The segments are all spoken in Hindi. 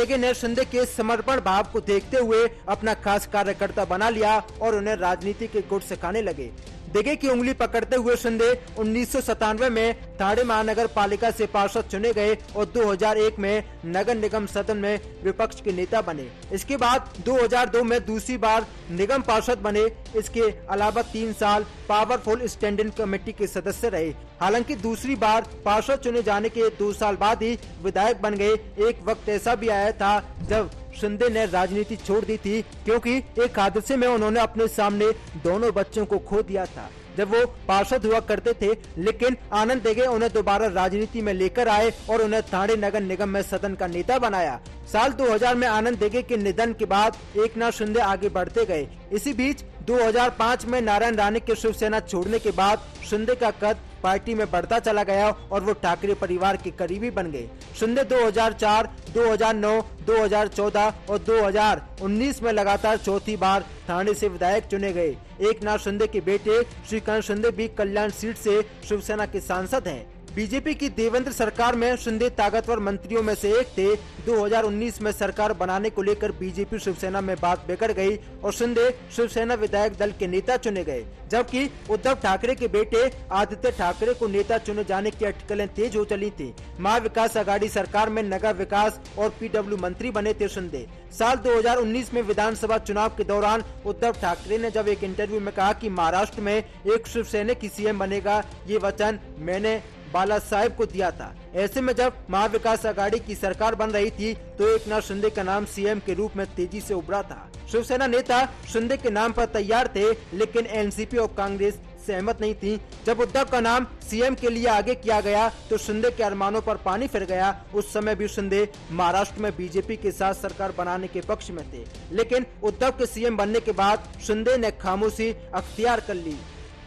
देगे ने शिंदे के समर्पण भाव को देखते हुए अपना खास कार्यकर्ता बना लिया और उन्हें राजनीति के गुट सिखाने लगे। देगे की उंगली पकड़ते हुए शिंदे 1997 में ठाणे महानगर पालिका से पार्षद चुने गए और 2001 में नगर निगम सदन में विपक्ष के नेता बने। इसके बाद 2002 में दूसरी बार निगम पार्षद बने। इसके अलावा 3 साल पावरफुल स्टैंडिंग कमेटी के सदस्य रहे। हालांकि दूसरी बार पार्षद चुने जाने के 2 साल बाद ही विधायक बन गए। एक वक्त ऐसा भी आया था जब शिंदे ने राजनीति छोड़ दी थी, क्योंकि एक हादसे में उन्होंने अपने सामने दोनों बच्चों को खो दिया था जब वो पार्षद हुआ करते थे। लेकिन आनंद देगे उन्हें दोबारा राजनीति में लेकर आए और उन्हें ठाणे नगर निगम में सदन का नेता बनाया। साल 2000 में आनंद देगे के निधन के बाद एकनाथ शिंदे आगे बढ़ते गए। इसी बीच 2005 में नारायण राणे के शिवसेना छोड़ने के बाद शिंदे का कद पार्टी में बढ़ता चला गया और वो ठाकरे परिवार के करीबी बन गए। शिंदे 2004, 2009, 2014 और 2019 में लगातार चौथी बार ठाणे से विधायक चुने गए। एकनाथ शिंदे के बेटे श्रीकांत शिंदे भी कल्याण सीट से शिवसेना के सांसद हैं। बीजेपी की देवेंद्र सरकार में शिंदे ताकतवर मंत्रियों में से एक थे। 2019 में सरकार बनाने को लेकर बीजेपी शिवसेना में बात बिगड़ गई और शिंदे शिवसेना विधायक दल के नेता चुने गए, जबकि उद्धव ठाकरे के बेटे आदित्य ठाकरे को नेता चुने जाने की अटकलें तेज हो चली थी। महाविकास आघाड़ी सरकार में नगर विकास और पीडब्ल्यू मंत्री बने थे शिंदे। साल 2019 में विधानसभा चुनाव के दौरान उद्धव ठाकरे ने जब एक इंटरव्यू में कहा कि महाराष्ट्र में एक शिवसेना की सीएम बनेगा, ये वचन मैंने बाला साहेब को दिया था। ऐसे में जब महाविकास आघाड़ी की सरकार बन रही थी तो एकनाथ शिंदे का नाम सीएम के रूप में तेजी से उभरा था। शिवसेना नेता शिंदे के नाम पर तैयार थे, लेकिन एनसीपी और कांग्रेस सहमत नहीं थी। जब उद्धव का नाम सीएम के लिए आगे किया गया तो शिंदे के अरमानों पर पानी फिर गया। उस समय भी शिंदे महाराष्ट्र में बीजेपी के साथ सरकार बनाने के पक्ष में थे, लेकिन उद्धव के सीएम बनने के बाद शिंदे ने खामोशी अख्तियार कर ली।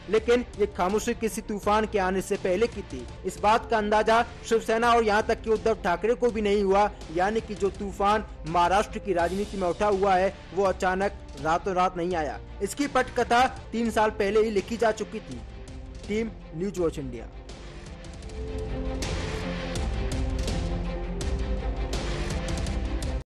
लेकिन ये खामोशी किसी तूफान के आने से पहले की थी। इस बात का अंदाजा शिवसेना और यहाँ तक कि उद्धव ठाकरे को भी नहीं हुआ, यानी कि जो तूफान महाराष्ट्र की राजनीति में उठा हुआ है वो अचानक रातों रात नहीं आया। इसकी पटकथा 3 साल पहले ही लिखी जा चुकी थी। Team news watch India.